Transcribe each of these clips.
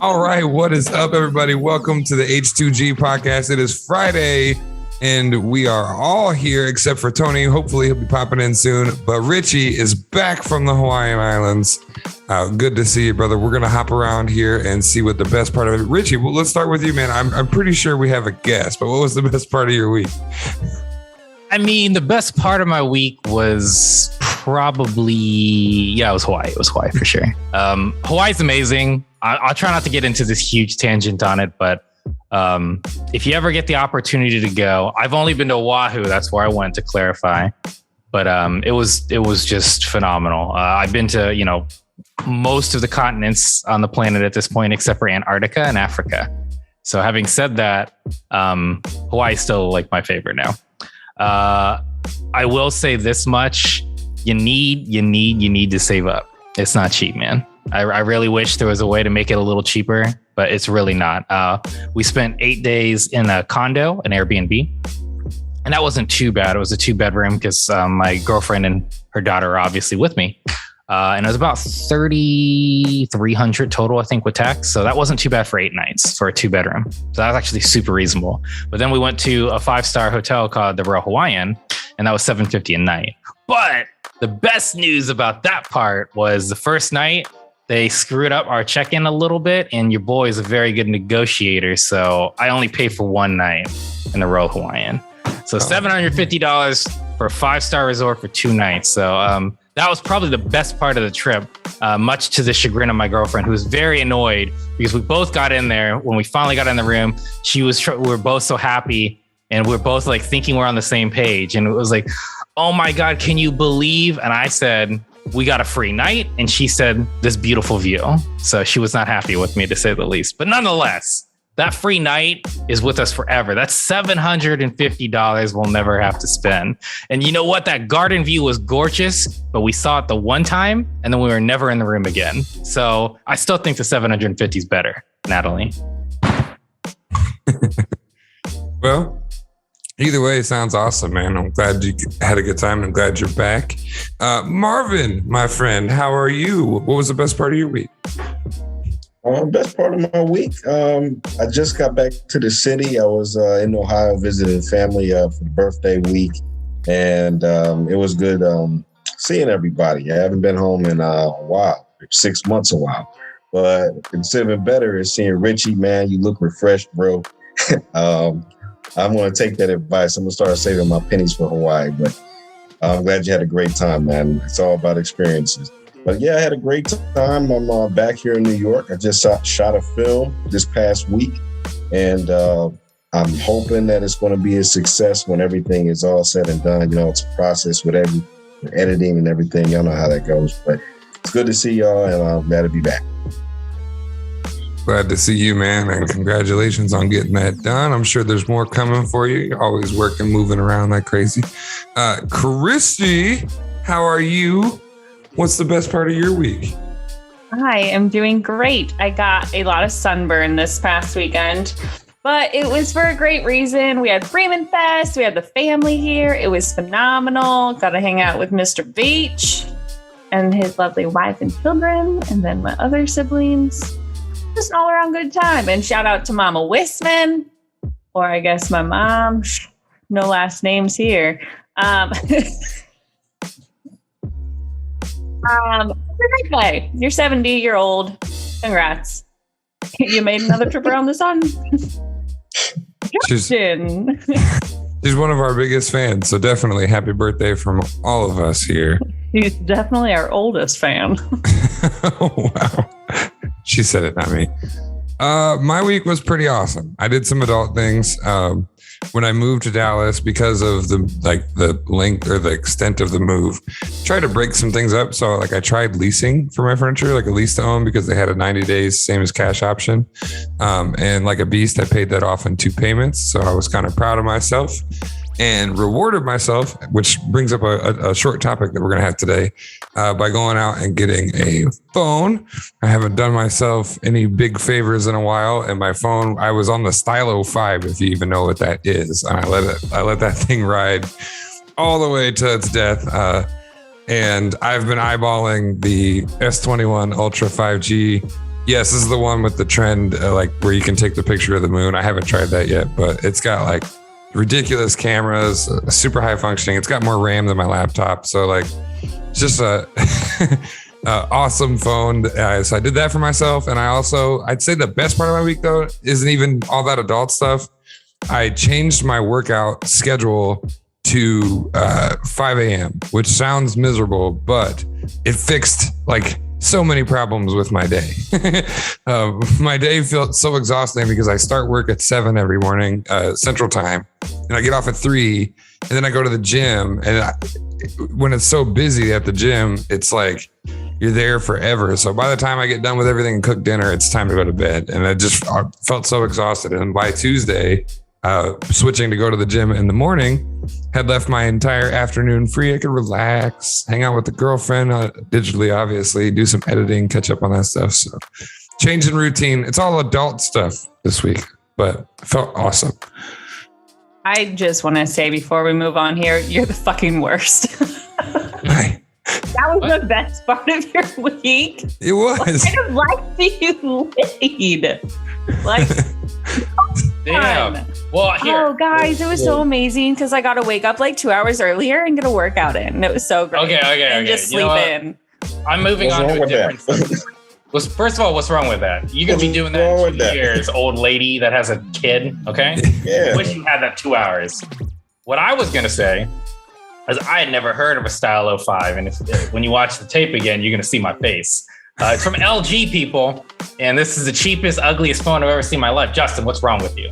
All right, what is up, everybody? Welcome to the H2G podcast. It is Friday, and we are all here except for Tony. Hopefully, he'll be popping in soon. But Richie is back from the Hawaiian Islands. Good to see you, brother. We're going to hop around here and see what the best part of it. Richie, well, let's start with you, man. I'm pretty sure we have a guess, but what was the best part of your week? I mean, the best part of my week was probably, it was Hawaii. It was Hawaii for sure. Hawaii's amazing. I'll try not to get into this huge tangent on it, but if you ever get the opportunity to go, I've only been to Oahu. That's where I went, to clarify. But it was just phenomenal. I've been to, most of the continents on the planet at this point, except for Antarctica and Africa. So having said that, Hawaii's still like my favorite now. I will say this much: you need to save up. It's not cheap, man. I really wish there was a way to make it a little cheaper, but it's really not. We spent 8 days in a condo, an Airbnb, and that wasn't too bad. It was a 2-bedroom because my girlfriend and her daughter are obviously with me. And it was about $3,300 total, I think, with tax. So that wasn't too bad for 8 nights for a 2-bedroom. So that was actually super reasonable. But then we went to a 5-star hotel called the Royal Hawaiian, and that was $750 a night. But the best news about that part was the first night, they screwed up our check-in a little bit, and your boy is a very good negotiator. So I only paid for 1 night in the Royal Hawaiian. So $750 for a 5-star resort for 2 nights. So that was probably the best part of the trip, much to the chagrin of my girlfriend, who was very annoyed because we both got in there. When we finally got in the room, we were both so happy, and we were both like thinking we're on the same page. And it was like, oh my God, can you believe? And I said, we got a free night. And she said, this beautiful view. So she was not happy with me, to say the least. But nonetheless, that free night is with us forever. That's $750 we'll never have to spend. And you know what? That garden view was gorgeous, but we saw it the one time and then we were never in the room again. So I still think the $750 is better, Natalie. Well, either way, it sounds awesome, man. I'm glad you had a good time. I'm glad you're back. Marvin, my friend, how are you? What was the best part of your week? Best part of my week. I just got back to the city. I was in Ohio visiting family for the birthday week, and it was good seeing everybody. I haven't been home in a while, 6 months a while. But it's even better is seeing Richie, man. You look refreshed, bro. I'm going to take that advice. I'm going to start saving my pennies for Hawaii. But I'm glad you had a great time, man. It's all about experiences. But yeah, I had a great time. I'm back here in New York. I just shot a film this past week, and I'm hoping that it's going to be a success when everything is all said and done. It's a process with editing and everything. Y'all know how that goes. But it's good to see y'all, and I'm glad to be back. Glad to see you, man, and congratulations on getting that done. I'm sure there's more coming for you. You're always working, moving around like crazy. Christy, how are you? What's the best part of your week? I am doing great. I got a lot of sunburn this past weekend, but it was for a great reason. We had Freeman Fest. We had the family here. It was phenomenal. Got to hang out with Mr. Beach and his lovely wife and children, and then my other siblings. Just an all-around good time. And shout out to Mama Wisman, or I guess my mom. No last names here. Birthday. You're 70-year-old. Congrats. You made another trip around the sun. Justin. She's one of our biggest fans, so definitely happy birthday from all of us here. She's definitely our oldest fan. Oh, wow. She said it, not me. My week was pretty awesome. I did some adult things. When I moved to Dallas, because of the length or the extent of the move, tried to break some things up. So I tried leasing for my furniture, like a lease to own, because they had a 90 days, same as cash option. And like a beast, I paid that off in 2 payments. So I was kind of proud of myself and rewarded myself, which brings up a short topic that we're going to have today, by going out and getting a phone. I haven't done myself any big favors in a while, and my phone, I was on the Stylo 5, if you even know what that is. And I let that thing ride all the way to its death. And I've been eyeballing the S21 Ultra 5G Yes, this is the one with the trend, like where you can take the picture of the moon. I haven't tried that yet, but it's got like ridiculous cameras, super high functioning. It's got more RAM than my laptop. So like, it's just a awesome phone. So I did that for myself. And I'd say the best part of my week though, isn't even all that adult stuff. I changed my workout schedule to 5 a.m., which sounds miserable, but it fixed like so many problems with my day. My day felt so exhausting because I start work at 7 every morning, Central Time, and I get off at 3, and then I go to the gym. And when it's so busy at the gym, it's like you're there forever. So by the time I get done with everything and cook dinner, it's time to go to bed. And I felt so exhausted. And by Tuesday, switching to go to the gym in the morning, had left my entire afternoon free. I could relax, hang out with the girlfriend digitally, obviously, do some editing, catch up on that stuff. So change in routine. It's all adult stuff this week, but it felt awesome. I just want to say before we move on here, you're the fucking worst. Hi. That was the best part of your week. It was. What kind of life do you lead? Like, damn. Well, here. Oh, guys, it was so amazing because I got to wake up like 2 hours earlier and get a workout in. It was so great. Okay. And just sleep in. I'm moving on to a different thing. First of all, what's wrong with that? You're going to be doing that in 2 years, old lady that has a kid, okay? Yeah. I wish you had that 2 hours. What I was going to say is I had never heard of a Stylo 5, and when you watch the tape again, you're going to see my face. It's from LG, people, and this is the cheapest, ugliest phone I've ever seen in my life. Justin, what's wrong with you?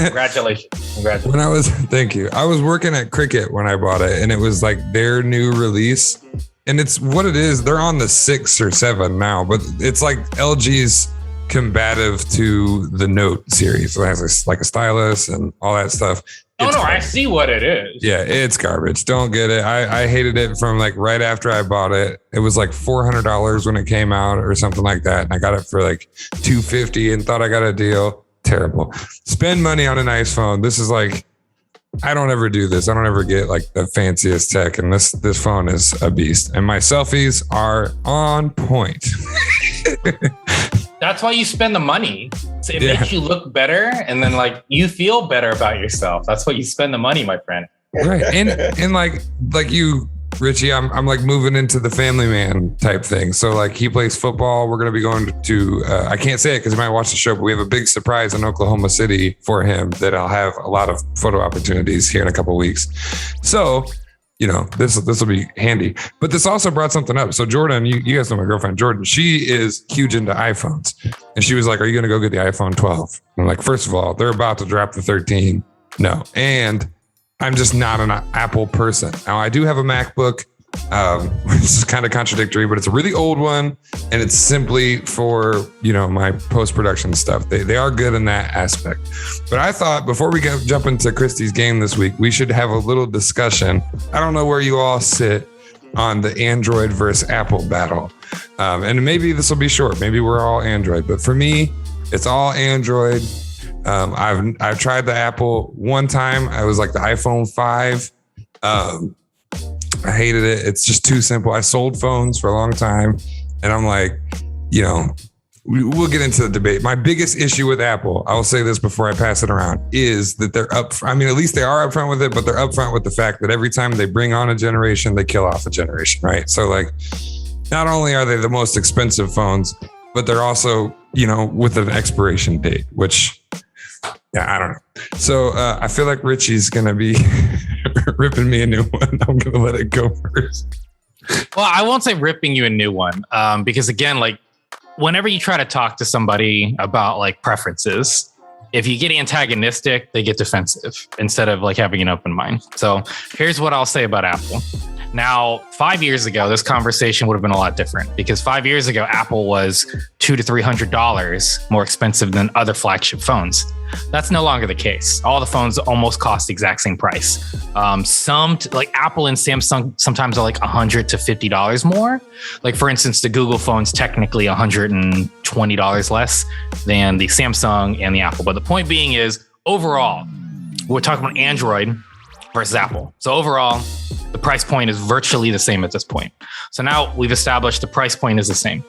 Congratulations. Thank you. I was working at Cricket when I bought it, and it was like their new release. And it's what it is. They're on the 6 or 7 now, but it's like LG's combative to the Note series. So it has like a stylus and all that stuff. I see what it is. Yeah, it's garbage. Don't get it. I hated it from like right after I bought it. It was like $400 when it came out or something like that. And I got it for like $250 and thought I got a deal. Terrible. Spend money on a nice phone. This is like, I don't ever do this. I don't ever get like the fanciest tech. And this phone is a beast. And my selfies are on point. That's why you spend the money. So it makes you look better, and then like you feel better about yourself. That's what you spend the money, my friend. Right. And like you, Richie, I'm like moving into the family man type thing. So like he plays football. We're going to be going to, I can't say it because you might watch the show, but we have a big surprise in Oklahoma City for him that I'll have a lot of photo opportunities here in a couple of weeks. So, you know, this will be handy. But this also brought something up. So Jordan, you guys know my girlfriend, Jordan, she is huge into iPhones. And she was like, are you going to go get the iPhone 12? I'm like, first of all, they're about to drop the 13. No. And I'm just not an Apple person. Now, I do have a MacBook, which is kind of contradictory, but it's a really old one. And it's simply for, you know, my post-production stuff. They are good in that aspect. But I thought before we jump into Christy's game this week, we should have a little discussion. I don't know where you all sit on the Android versus Apple battle. And maybe this will be short. Maybe we're all Android. But for me, it's all Android. I've tried the Apple one time. I was like the iPhone 5. I hated it. It's just too simple. I sold phones for a long time, and I'm like, you know, we'll get into the debate. My biggest issue with Apple, I will say this before I pass it around, is that they're I mean, at least they are upfront with it, but they're upfront with the fact that every time they bring on a generation, they kill off a generation, right? So like, not only are they the most expensive phones, but they're also, you know, with an expiration date, which, yeah, I don't know. So I feel like Richie's going to be ripping me a new one. I'm going to let it go first. Well, I won't say ripping you a new one, because again, like whenever you try to talk to somebody about like preferences, if you get antagonistic, they get defensive instead of like having an open mind. So here's what I'll say about Apple. Now, 5 years ago, this conversation would have been a lot different because 5 years ago, Apple was $200 to $300 more expensive than other flagship phones. That's no longer the case. All the phones almost cost the exact same price. Like Apple and Samsung sometimes are like $100 to $50 more. Like for instance, the Google phone's technically $120 less than the Samsung and the Apple. But the point being is overall, we're talking about Android versus Apple. So overall, the price point is virtually the same at this point. So now we've established the price point is the same.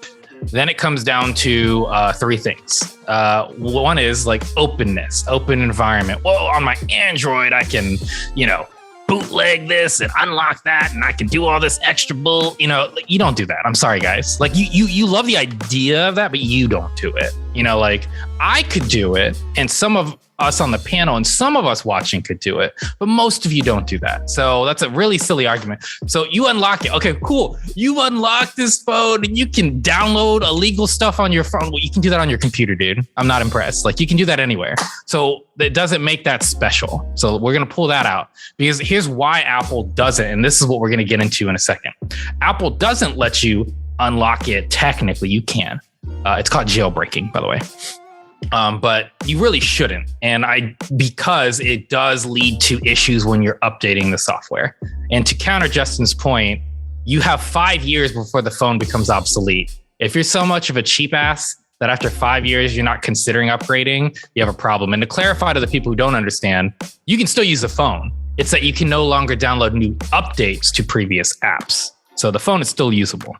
then it comes down to three things. One is like openness, open environment. Well, on my Android, I can, bootleg this and unlock that, and I can do all this extra bull. You don't do that. I'm sorry, guys. Like you love the idea of that, but you don't do it. Like I could do it, and some of us on the panel and some of us watching could do it, but most of you don't do that. So that's a really silly argument. So you unlock it. Okay, cool. You unlock this phone and you can download illegal stuff on your phone. Well, you can do that on your computer, dude. I'm not impressed. Like you can do that anywhere. So it doesn't make that special. So we're going to pull that out because here's why Apple doesn't. And this is what we're going to get into in a second. Apple doesn't let you unlock it. Technically, you can. It's called jailbreaking, by the way. But you really shouldn't. Because it does lead to issues when you're updating the software. And to counter Justin's point, you have 5 years before the phone becomes obsolete. If you're so much of a cheap ass that after 5 years, you're not considering upgrading, you have a problem. And to clarify to the people who don't understand, you can still use the phone. It's that you can no longer download new updates to previous apps. So the phone is still usable.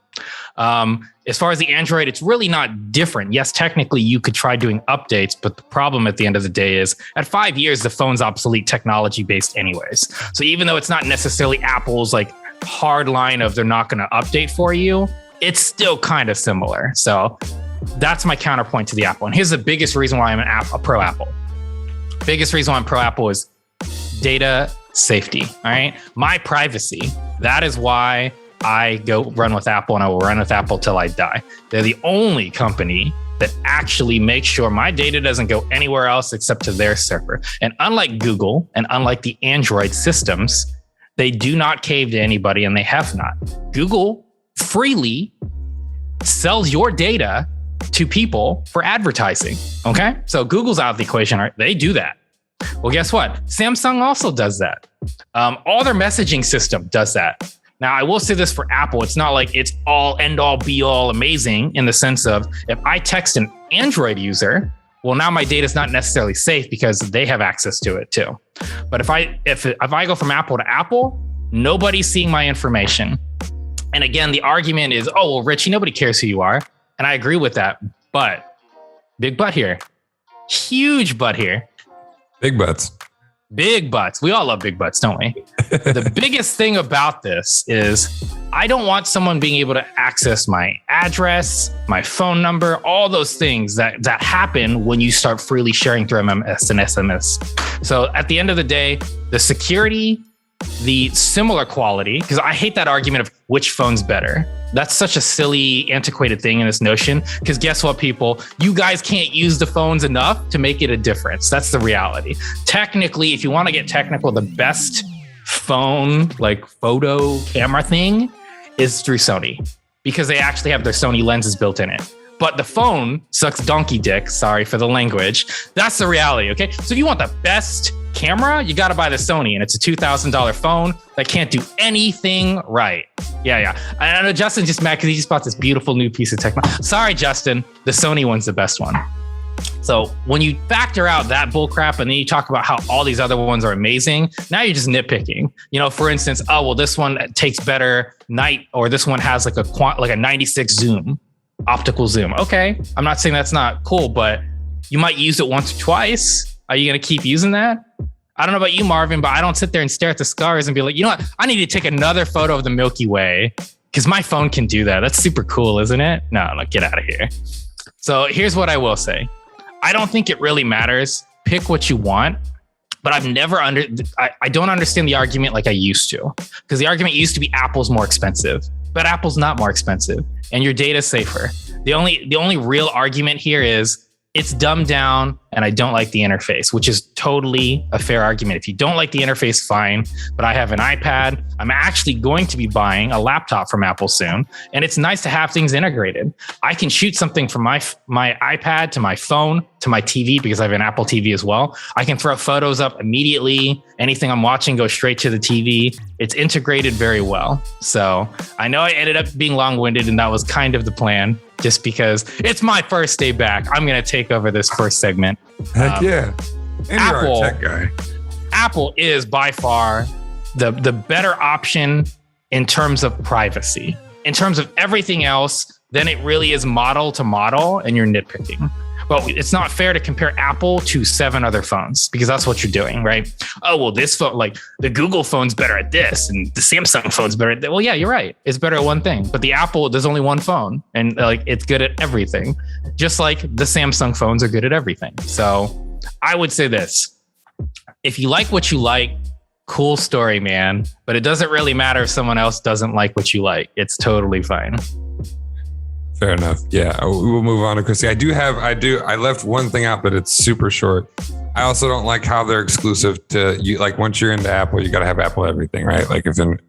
As far as the Android, it's really not different. Yes, technically you could try doing updates, but the problem at the end of the day is at 5 years, the phone's obsolete technology based anyways. So even though it's not necessarily Apple's like hard line of they're not going to update for you, it's still kind of similar. So that's my counterpoint to the Apple. And here's the biggest reason why I'm a pro Apple. Biggest reason why I'm pro Apple is data safety. All right. My privacy. That is why I go run with Apple, and I will run with Apple till I die. They're the only company that actually makes sure my data doesn't go anywhere else except to their server. And unlike Google and unlike the Android systems, they do not cave to anybody, and they have not. Google freely sells your data to people for advertising. Okay. So Google's out of the equation, right? They do that. Well, guess what? Samsung also does that. All their messaging system does that. Now, I will say this for Apple. It's not like it's all end all be all amazing in the sense of if I text an Android user, well, now my data is not necessarily safe because they have access to it too. But if I go from Apple to Apple, nobody's seeing my information. And again, the argument is, oh, well, Richie, nobody cares who you are. And I agree with that. But big but here, huge but here. Big butts. Big butts. We all love big butts, don't we? The biggest thing about this is I don't want someone being able to access my address, my phone number, all those things that happen when you start freely sharing through MMS and SMS. So at the end of the day, the security, the similar quality, because I hate that argument of which phone's better. That's such a silly, antiquated thing in this notion. Because guess what, people? You guys can't use the phones enough to make it a difference. That's the reality. Technically, if you want to get technical, the best phone, like photo camera thing is through Sony. Because they actually have their Sony lenses built in it. But the phone sucks donkey dick. Sorry for the language. That's the reality, okay? So if you want the best camera, you got to buy the Sony, and it's a $2,000 phone that can't do anything right. Yeah. I know Justin's just mad because he just bought this beautiful new piece of technology. Sorry, Justin. The Sony one's the best one. So when you factor out that bullcrap and then you talk about how all these other ones are amazing, now you're just nitpicking. For instance, oh, well, this one takes better night, or this one has like a 96 zoom, optical zoom. Okay. I'm not saying that's not cool, but you might use it once or twice. Are you going to keep using that? I don't know about you, Marvin, but I don't sit there and stare at the stars and be like, you know what? I need to take another photo of the Milky Way because my phone can do that. That's super cool, isn't it? No, get out of here. So here's what I will say. I don't think it really matters. Pick what you want. But I don't understand the argument like I used to. Because the argument used to be Apple's more expensive. But Apple's not more expensive. And your data's safer. The only real argument here is it's dumbed down and I don't like the interface, which is totally a fair argument. If you don't like the interface, fine. But I have an iPad. I'm actually going to be buying a laptop from Apple soon. And it's nice to have things integrated. I can shoot something from my iPad to my phone to my TV because I have an Apple TV as well. I can throw photos up immediately. Anything I'm watching goes straight to the TV. It's integrated very well. So I know I ended up being long-winded, and that was kind of the plan. Just because it's my first day back, I'm going to take over this first segment. Heck yeah. And Apple, you're a tech guy. Apple is by far the better option in terms of privacy. In terms of everything else, then it really is model to model and you're nitpicking. But it's not fair to compare Apple to 7 other phones because that's what you're doing, right? Oh, well, this phone, like the Google phone's better at this and the Samsung phone's better at that. Well, yeah, you're right. It's better at one thing. But the Apple, there's only one phone and like it's good at everything. Just like the Samsung phones are good at everything. So I would say this. If you like what you like, cool story, man. But it doesn't really matter if someone else doesn't like what you like. It's totally fine. Fair enough. Yeah, we'll move on to Christy. I left one thing out, but it's super short. I also don't like how they're exclusive to you. Like once you're into Apple, you got to have Apple everything, right? Like if in,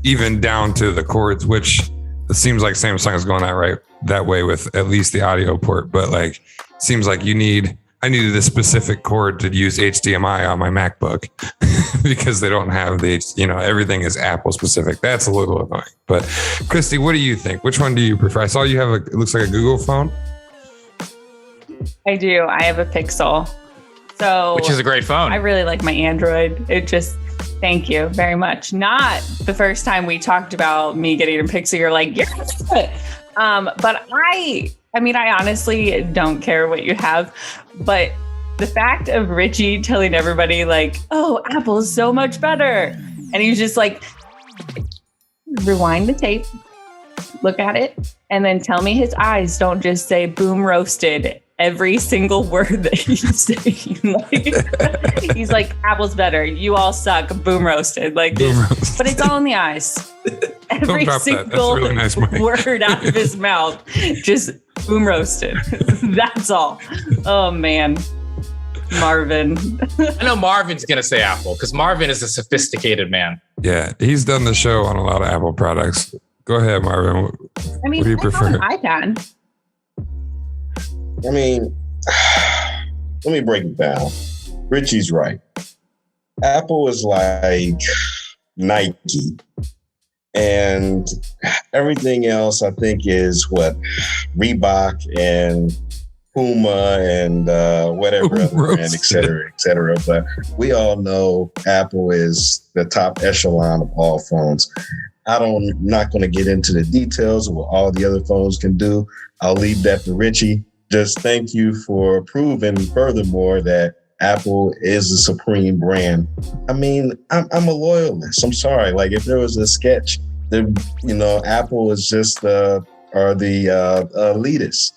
even down to the cords, which it seems like Samsung is going that way with at least the audio port. But like, seems like I needed a specific cord to use HDMI on my MacBook because they don't have everything is Apple specific. That's a little annoying. But Christy, what do you think? Which one do you prefer? I saw you have it looks like a Google phone. I do. I have a Pixel. So which is a great phone. I really like my Android. Thank you very much. Not the first time we talked about me getting a Pixel, you're like, you're good. But I mean, I honestly don't care what you have, but the fact of Richie telling everybody like, oh, Apple's so much better. And he's just like, rewind the tape, look at it, and then tell me his eyes don't just say boom roasted every single word that he's saying. Like, he's like, Apple's better. You all suck. Boom roasted. Like, but it's all in the eyes. Every single really nice, word out of his mouth, just boom roasted. That's all. Oh man, Marvin. I know Marvin's gonna say Apple because Marvin is a sophisticated man. Yeah, he's done the show on a lot of Apple products. Go ahead, Marvin. I mean, what do you prefer? An iPad. I mean, let me break it down. Richie's right. Apple is like Nike. And everything else, I think, is what Reebok and Puma and whatever other brand, et cetera, et cetera. But we all know Apple is the top echelon of all phones. I'm not going to get into the details of what all the other phones can do. I'll leave that to Richie. Just thank you for proving furthermore that Apple is a supreme brand. I mean, I'm a loyalist. I'm sorry. Like if there was a sketch, Apple is just the elitist.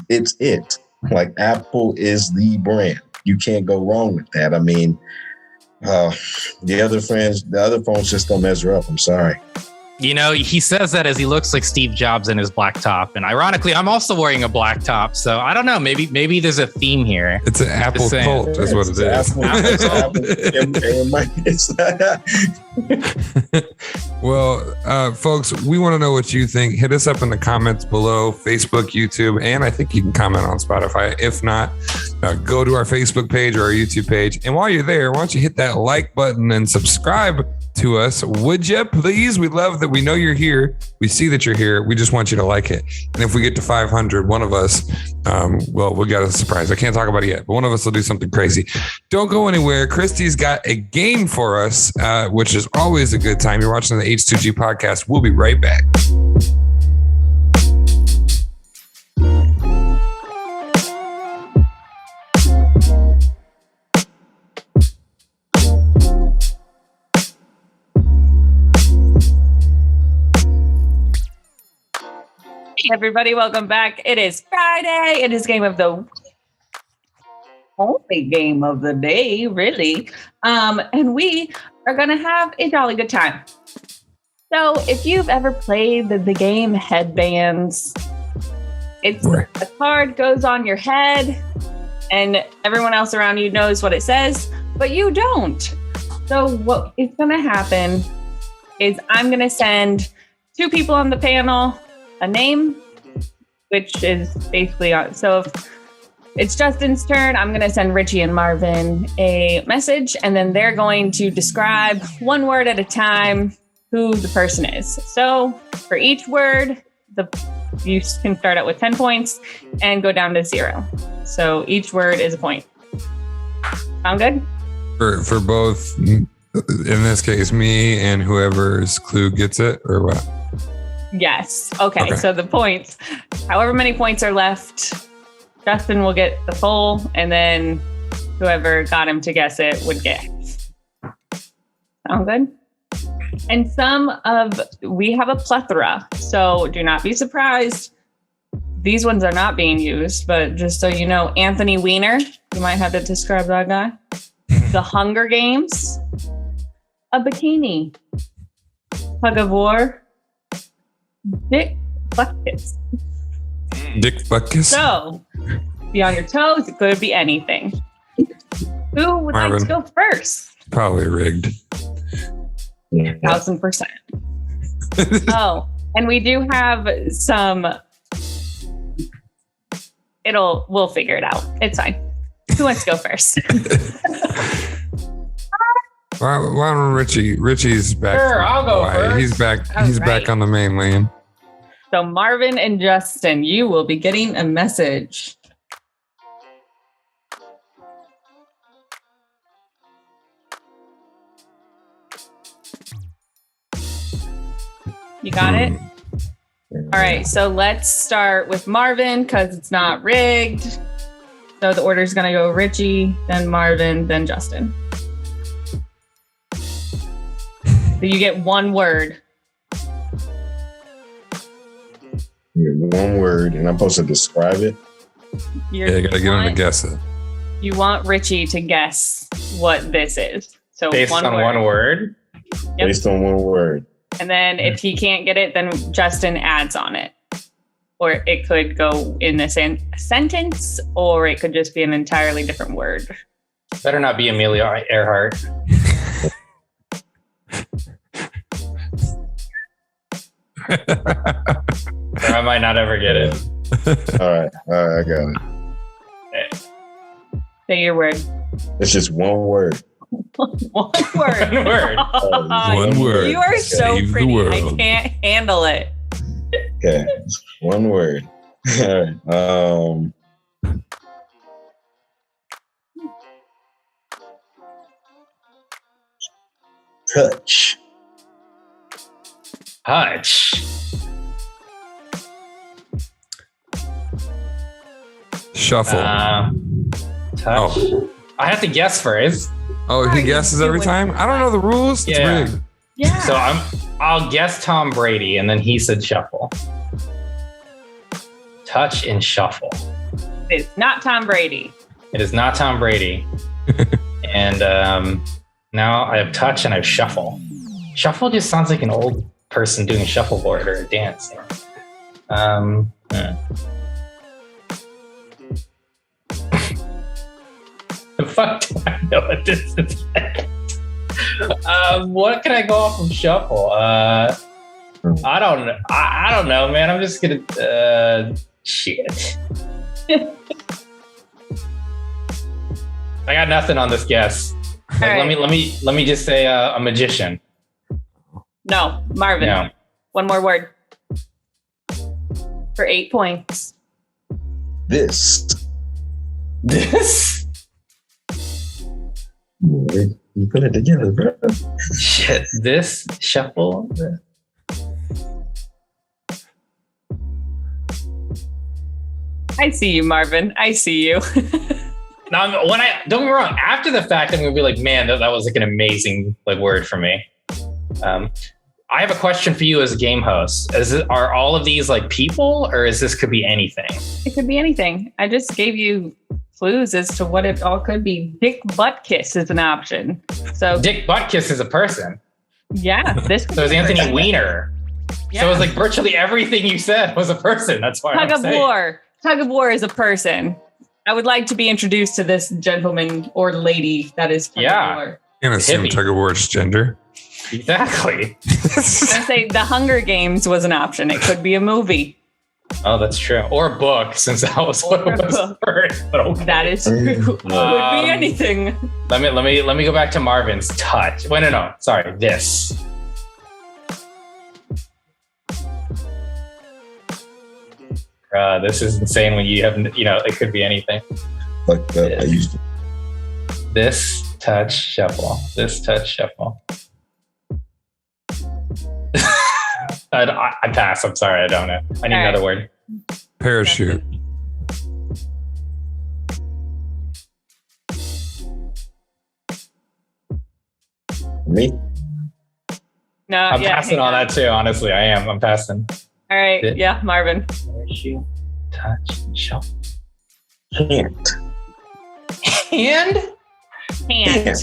It's it. Like Apple is the brand. You can't go wrong with that. I mean, the other phones just don't measure up. I'm sorry. He says that as he looks like Steve Jobs in his black top. And ironically, I'm also wearing a black top. So I don't know. Maybe there's a theme here. It's an Apple cult is what it is. Well, folks, we want to know what you think. Hit us up in the comments below, Facebook, YouTube, and I think you can comment on Spotify. If not, go to our Facebook page or our YouTube page. And while you're there, why don't you hit that like button and subscribe to us, would you please? We love that. We know you're here. We see that you're here. We just want you to like it. And if we get to 500, one of us, we got a surprise. I can't talk about it yet, but one of us will do something crazy. Don't go anywhere. Christy's got a game for us, which is always a good time. You're watching the H2G podcast. We'll be right back. Everybody, welcome back. It is Friday. It is game of the only game of the day, really. And we are going to have a jolly good time. So if you've ever played the game Headbands, a card goes on your head and everyone else around you knows what it says, but you don't. So what is going to happen is I'm going to send 2 people on the panel a name, which is basically on. So if it's Justin's turn, I'm going to send Richie and Marvin a message, and then they're going to describe one word at a time who the person is. So for each word, you can start out with 10 points and go down to 0. So each word is a point. Sound good? For both, in this case, me and whoever's clue gets it, or what? Yes. Okay. So the points, however many points are left, Justin will get the full, and then whoever got him to guess it would get. Sound good? And we have a plethora, so do not be surprised. These ones are not being used, but just so you know, Anthony Weiner, you might have to describe that guy. The Hunger Games, a bikini, tug of war, Dick Buckus. Dick Buckus. So, be on your toes. It could be anything. Who would like Marvin. to go first? Probably rigged. 1000%. Oh, and we do have some. We'll figure it out. It's fine. Who wants to go first? Why don't Richie's back. Sure, I'll go Hawaii. first. He's back. All He's right. back on the mainland. So Marvin and Justin, you will be getting a message. You got it? All right, so let's start with Marvin because it's not rigged. So the order is going to go Richie, then Marvin, then Justin. So you get one word. One word, and I'm supposed to describe it. You gotta get him to guess it. You want Richie to guess what this is. So Based on word. one word. Yep. Based on one word. And then if he can't get it, then Justin adds on it. Or it could go in the sentence, or it could just be an entirely different word. Better not be Amelia Earhart. Or I might not ever get it. All right, I got it. Okay. Say your word. It's just one word. One word. One word. One word. You are so Save the pretty. I world. can't handle it. Okay, one word. All right. Touch. Touch. Shuffle. Touch. Oh. I have to guess first. Oh, Are he you guesses every doing time? I don't know the rules. It's Yeah. rigged. Yeah. So I'll guess Tom Brady, and then he said shuffle. Touch and shuffle. It's not Tom Brady. It is not Tom Brady. And now I have touch and I have shuffle. Shuffle just sounds like an old person doing shuffleboard or a dance. The fuck do I know what this is? What can I go off from shuffle? I don't know, man. I'm just gonna shit. I got nothing on this guess. Like, All right. let me just say a magician. No, Marvin. No. One more word. For 8 points. This. This You put it together, bro. shit. This shuffle. I see you, Marvin. I see you. Now, when I don't get me wrong, after the fact, I'm gonna be like, man, that was like an amazing word for me. I have a question for you as a game host. Are all of these like people, or is this could be anything? It could be anything. I just gave you clues as to what it all could be. Dick Butt Kiss is an option. So Dick Buttkiss is a person. yeah, this could So is be a Anthony person. Weiner. Yeah. So it's like virtually everything you said was a person. That's why Tug I'm of saying. war. Tug of war is a person. I would like to be introduced to this gentleman or lady that is tug Yeah. of war. Can't assume Hippie. tug of war's gender. Exactly. I say the Hunger Games was an option. It could be a movie. Oh, that's true. Or a book, since that was what Or a it was book. first. But okay. That is true. Could be anything. Let me go back to Marvin's touch. Wait, no. Sorry, this. This is insane when you have, it could be anything. Fucked up. I used to. This touch shuffle. This touch shuffle. I pass. I'm sorry. I don't know. I need another word. Parachute. Me? No, I'm passing on that too. Honestly, I am. I'm passing. All right. Yeah, Marvin. Parachute, touch, shuffle. Can't. Hand? Can't.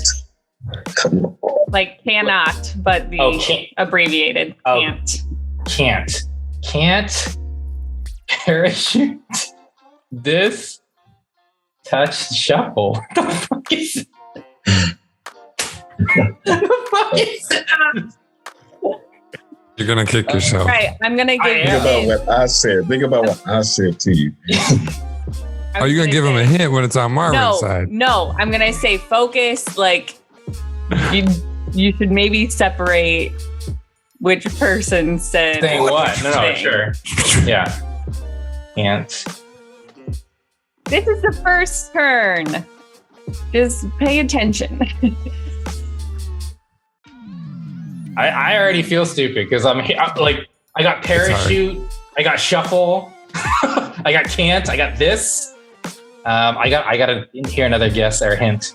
Come on. Like cannot, but the can't. abbreviated can't. Can't. Parachute. This. Touch, shuffle. What the fuck is it? The fuck is it? You're gonna kick yourself. Right. I'm gonna give Think about what I said. Think about what I said to you. Are you gonna give him a hint when it's on Marvin's side? No, I'm gonna say focus. Like you should maybe separate which person said Saying what? No, thing. sure. Yeah. Can't. This is the first turn. Just pay attention. I already feel stupid because I'm like, I got parachute, I got shuffle, I got can't, I got this. I got to hear another guess or hint.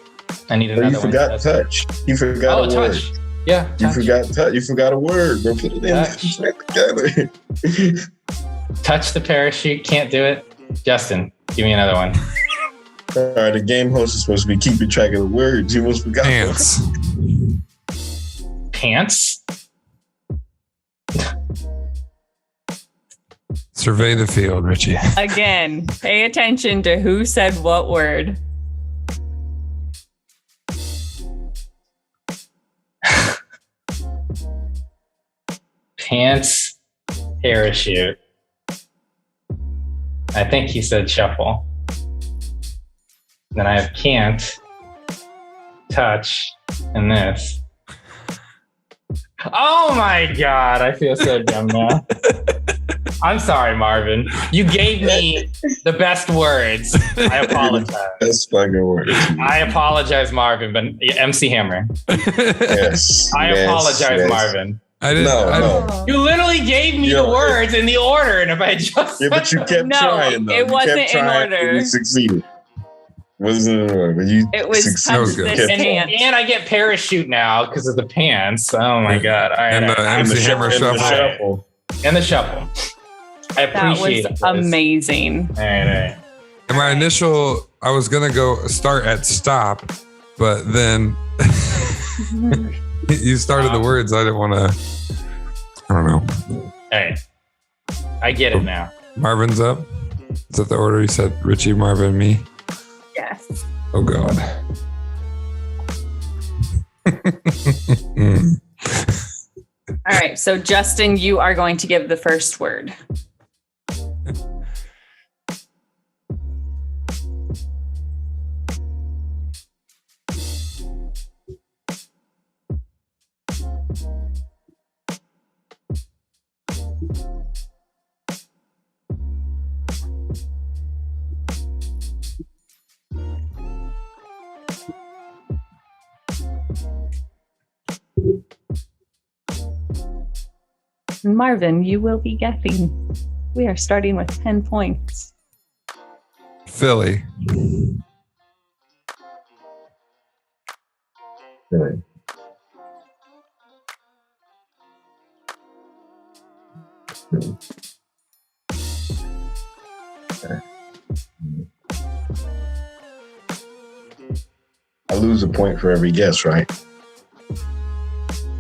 I need another one. You forgot touch. You forgot a word. Touch. Yeah. You Touch. forgot touch. You forgot a word. Bro, put it in together. Touch the parachute. Can't do it. Justin, give me another one. All right, the game host is supposed to be keeping track of the words. You almost forgot. Pants. Pants. Survey the field, Richie. Again, pay attention to who said what word. Pants. Parachute. I think he said shuffle. Then I have can't, touch, and this. Oh my God, I feel so dumb now. I'm sorry, Marvin. You gave me the best words. I apologize. That's fucking word. I apologize, Marvin, but MC Hammer. Yes. I apologize, Marvin. I didn't. No. You literally gave me the words in the order, and if I just Yeah, but you kept No, trying. Though. it You wasn't kept in trying, order. and you succeeded. Wasn't in order, but you It was succeeded. was good. this and, pants. and I get parachute now because of the pants. Oh my God. All right, And the MC Hammer And the shuffle. shuffle. And the shuffle. I That appreciate was it. amazing. All right. And my initial, I was gonna go start at stop, but then you started the words. I didn't want to. I don't know. All right. I get it now. Marvin's up. Is that the order you said? Richie, Marvin, me. Yes. Oh God. All right. So, Justin, you are going to give the first word. Marvin, you will be guessing. We are starting with 10 points. Philly. Right. I lose a point for every guess, right?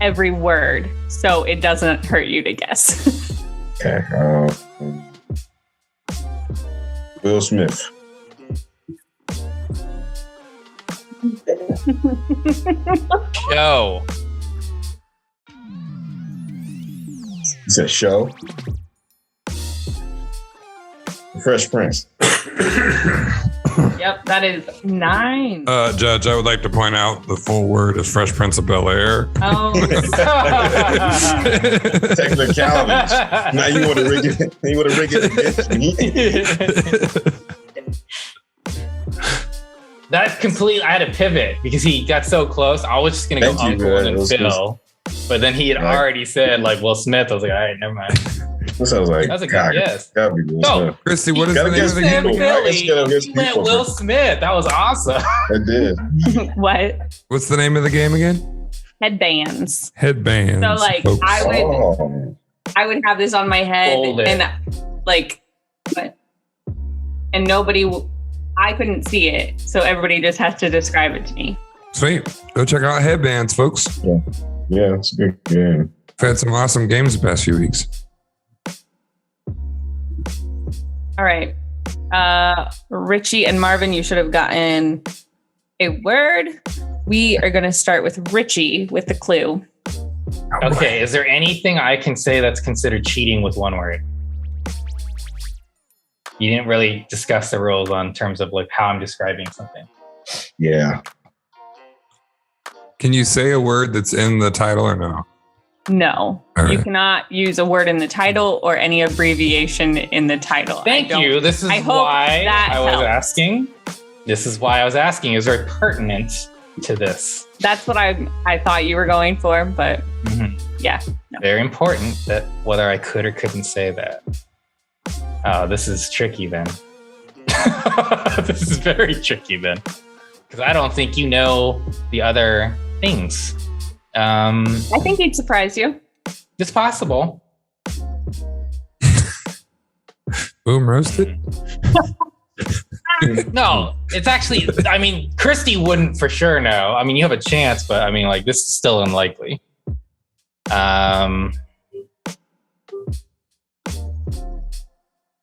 Every word, so it doesn't hurt you to guess. Okay. Will Smith. Yo. It's a show. Fresh Prince. Yep, that is 9. Judge, I would like to point out the full word is Fresh Prince of Bel-Air. Oh, Technicalities. Now you want to rig it. You want to rig it against me. That's complete. I had to pivot because he got so close. I was just gonna go Thank you, Uncle and man. then It was Phil, But then he had already said like Will Smith. I was like, all right, never mind. That sounds like That was a good guess. Gotta be Will No. Smith. Christy, what is the Gotta name guess of the people. game? I guess gotta guess He went people. Will Smith. That was awesome. I did. What? What's the name of the game again? Headbands. Headbands. So like folks. I would have this on my head Hold it. and like what? And I couldn't see it. So everybody just has to describe it to me. Sweet. Go check out Headbands, folks. Yeah, it's a good game. I've had some awesome games the past few weeks. All right. Richie and Marvin, you should have gotten a word. We are going to start with Richie with the clue. Okay, is there anything I can say that's considered cheating with one word? You didn't really discuss the rules on terms of like how I'm describing something. Yeah. Can you say a word that's in the title or no? No, All you right. cannot use a word in the title or any abbreviation in the title. Thank you. This is I hope why that I was helps. asking. This is why I was asking. It's very pertinent to this. That's what I thought you were going for, but yeah. No. Very important that whether I could or couldn't say that. Oh, this is tricky then. This is very tricky then. Because I don't think you know the other things. I think he'd surprise you. It's possible. Boom roasted? No, it's actually, I mean, Christy wouldn't for sure know. I mean, you have a chance, but I mean, like, this is still unlikely.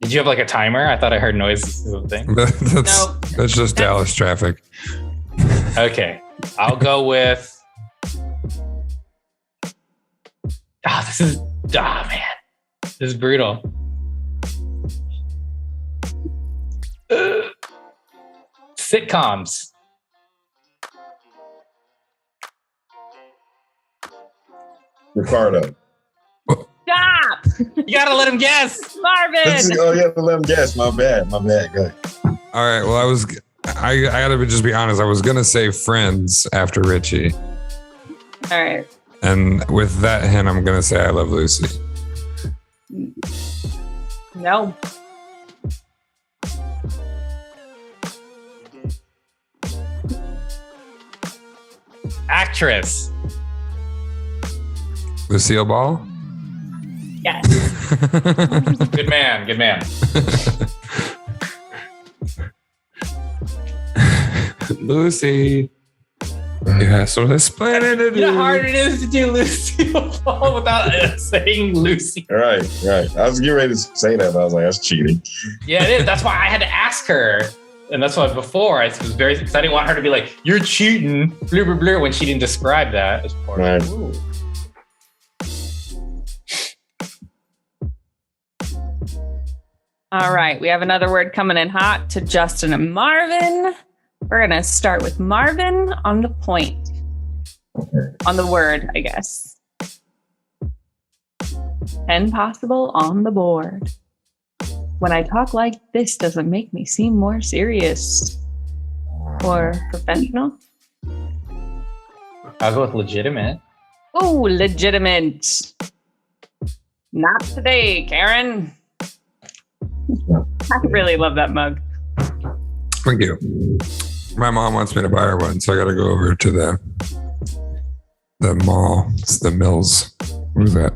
Did you have like a timer? I thought I heard noises or something. That's just Dallas traffic. Okay, I'll go with. Man, this is brutal. Sitcoms. Ricardo. Stop, You gotta let him guess. Marvin. Oh, yeah, let him guess. My bad. Go ahead. All right. Well, I gotta just be honest. I was gonna say Friends after Richie, All right. and with that hint, I'm gonna say I Love Lucy. No. Actress. Lucille Ball. Yes. Good man. Good man. Lucy. You have so much planning to do. You know how hard it is to do Lucille Ball without saying Lucy. Right. I was getting ready to say that, but I was like, that's cheating. Yeah, it is. That's why I had to ask her. And that's why before I was very, because I didn't want her to be like, you're cheating, blur, blur, blur, when she didn't describe that. As part Right. of Ooh. All right. We have another word coming in hot to Justin and Marvin. We're going to start with Marvin on the point. On the word, I guess. 10 possible on the board. When I talk like this, doesn't make me seem more serious or professional. I'll go with legitimate. Oh, legitimate. Not today, Karen. I really love that mug. Thank you. My mom wants me to buy her one, so I got to go over to the mall. It's the Mills. What is that?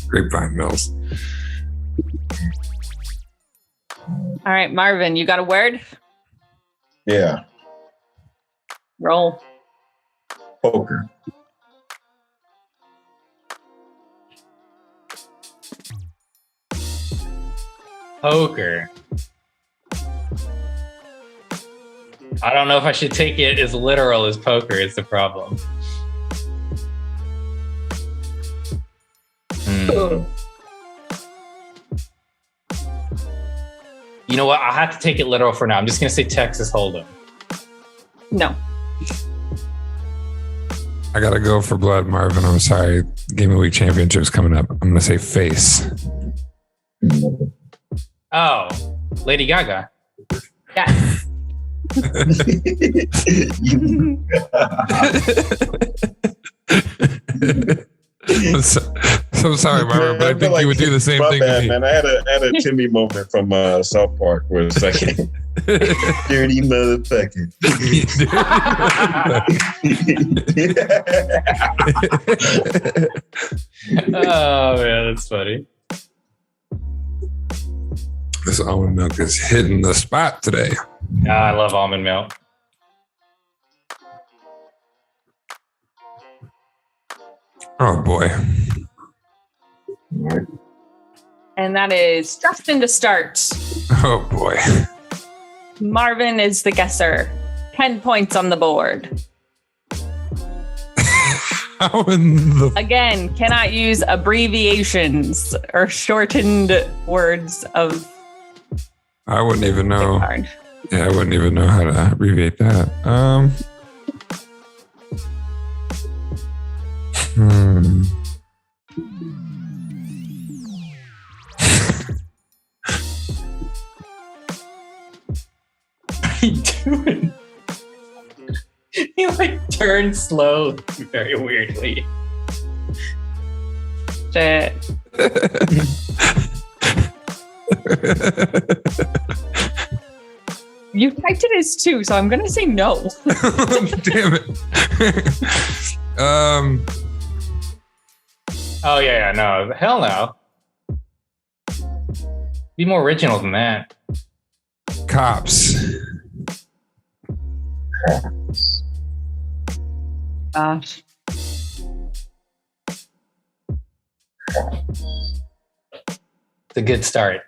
Grapevine Mills. All right, Marvin, you got a word? Yeah. Roll. Poker. Poker. I don't know if I should take it as literal as poker is the problem. You know what? I'll have to take it literal for now. I'm just going to say Texas Hold'em. No. I got to go for blood, Marvin. I'm sorry. Game of Week Championship's coming up. I'm going to say face. Oh, Lady Gaga. Yes. So sorry, Marvin, but I think you would do the same thing to me. Man. I had a Timmy moment from South Park for a second. Dirty motherfucker. Oh man, that's funny. This almond milk is hitting the spot today. I love almond milk. Oh boy. And that is Justin to start. Oh boy. Marvin is the guesser. 10 points on the board. How in the Again, cannot use abbreviations or shortened words of I wouldn't even know. card. Yeah, I wouldn't even know how to abbreviate that. What are you doing? He like turned slow very weirdly. Shit. You typed it as 2, so I'm gonna say no. Damn it. Oh yeah, no. Hell no. Be more original than that. Cops. Gosh. It's a good start.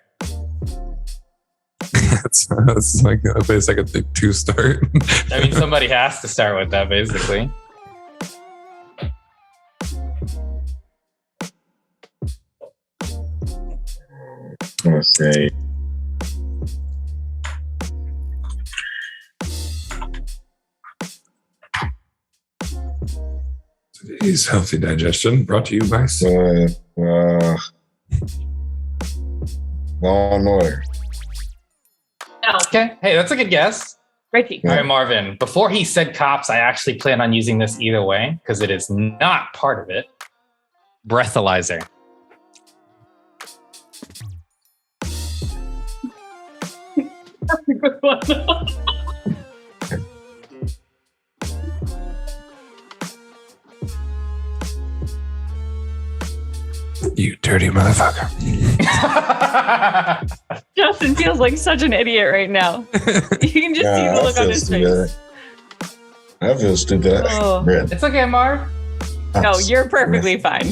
That's like a place I could think to start. I mean, somebody has to start with that, basically. Let's say Today's healthy digestion brought to you by Law and Order. No. Okay. Hey, that's a good guess. Richie. All right, Marvin. Before he said cops, I actually plan on using this either way because it is not part of it. Breathalyzer. That's a good one. You dirty motherfucker. Justin feels like such an idiot right now. You can just see the look on his face. I feel stupid. Oh. It's okay, Marv. No, you're perfectly fine.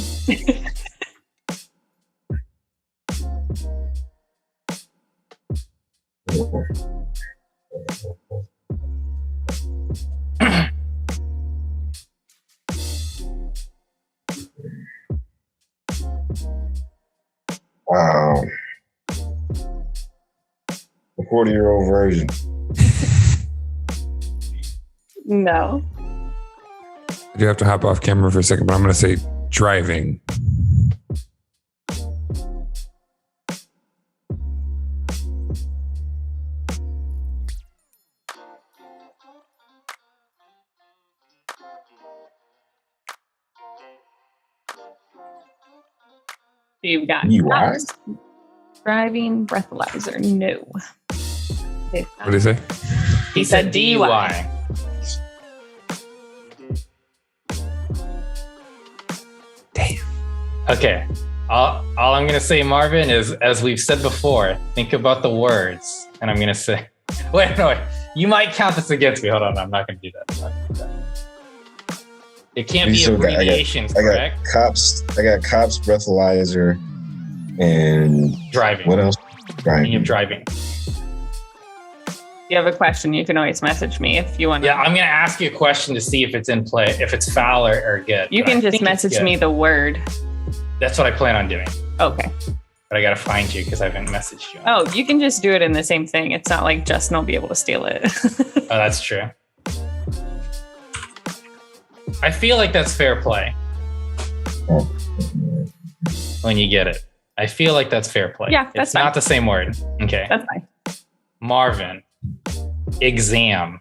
Wow. The 40-year-old version. No. I do have to hop off camera for a second, but I'm going to say driving. You've got DUI? driving breathalyzer. No. What did he say? He said DUI. Damn. Okay. All I'm going to say, Marvin, is as we've said before, think about the words. And I'm going to say, wait. You might count this against me. Hold on. I'm not going to do that. It can't be abbreviations, correct? I got cops, breathalyzer, and driving. What else? Driving. If you have a question, you can always message me if you want. Yeah, I'm going to ask you a question to see if it's in play, if it's foul or good. You can just message me the word. That's what I plan on doing. Okay. But I got to find you because I haven't messaged you. Oh, you can just do it in the same thing. It's not like Justin will be able to steal it. Oh, that's true. I feel like that's fair play. When you get it. I feel like that's fair play. Yeah, that's It's not the same word. Okay. That's fine. Marvin. Exam.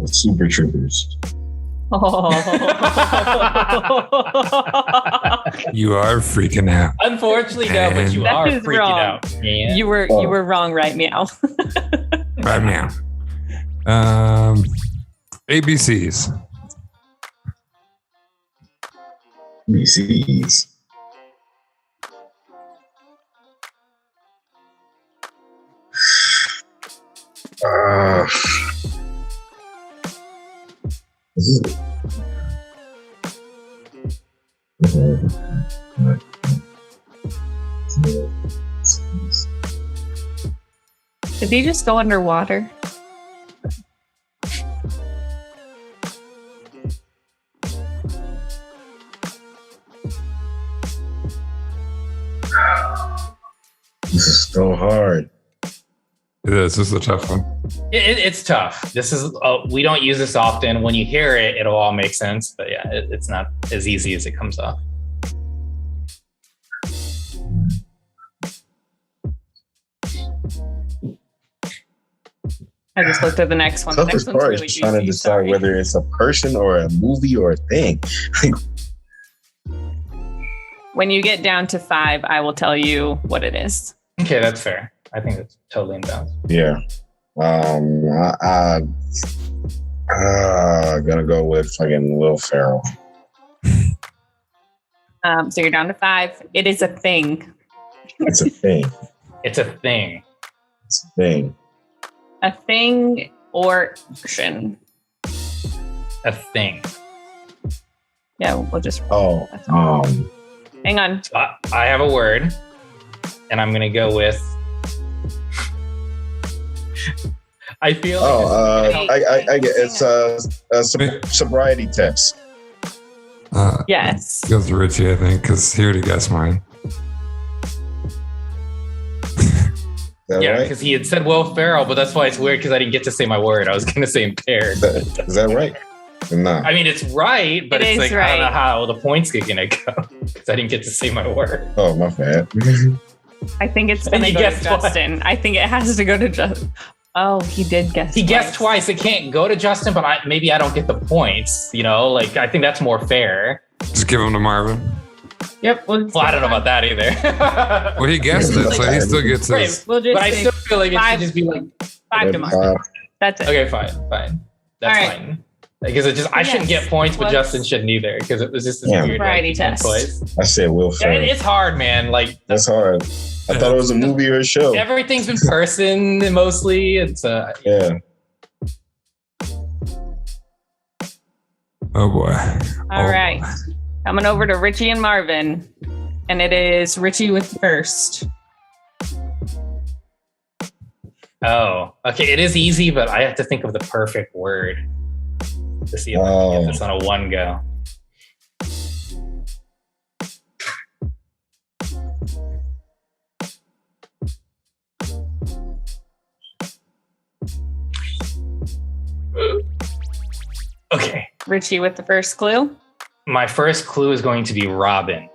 Super Troopers. Oh. You are freaking out. Unfortunately, no, but you That are is freaking wrong. out. Man. You were wrong, right, meow. Right now. ABCs. BCs. This is Did he just go underwater? This is so hard. It is. This is a tough one. It's tough. This is we don't use this often. When you hear it, it'll all make sense. But yeah, it's not as easy as it comes off. I just looked at the next one. The next Toughest one's part really is trying to easy, decide sorry. whether it's a person or a movie or a thing. When you get down to 5, I will tell you what it is. Okay, that's fair. I think that's totally in bounds. Yeah. Gonna go with fucking Will Ferrell. So you're down to 5. It is a thing. It's a thing. It's a thing. It's a thing. A thing or action. A thing. Yeah, we'll just. Oh, Hang on. So I have a word, and I'm gonna go with. I feel. I get it's a sobriety test. Yes. Goes to Richie, I think, because he already guessed mine. Is that Yeah, right? because he had said Will Ferrell, but that's why it's weird because I didn't get to say my word. I was gonna say impaired. Is that right? No. I mean, it's right, but It it's is like I don't know right. how the points are gonna go because I didn't get to say my word. Oh, my bad. I think it's going to You go to guessed twice. Justin. I think it has to go to Justin. Oh, he did guess. He guessed twice. It can't go to Justin, but maybe I don't get the points. You know, like I think that's more fair. Just give them to Marvin. Yep. Well, I don't know about that either. Well, he guessed it, so he still gets Right, his. We'll just but I say still feel like it 5 should just be like, 5 to Mark. That's it. okay, fine. That's All right. fine. Because it just I shouldn't Yes. get points, but Let's- Justin shouldn't either because it was just this Yeah. weird Variety like, test. twice. I said Will Yeah, Ferrell. it's hard, man. Like That's hard. I thought it was a movie or a show. everything's in person mostly. It's Yeah. Oh boy. All right. Coming over to Richie and Marvin. And it is Richie with the first. oh okay. It is easy, but I have to think of the perfect word to see if I can get this on a one go. Okay. Richie with the first clue. My first clue is going to be Robin.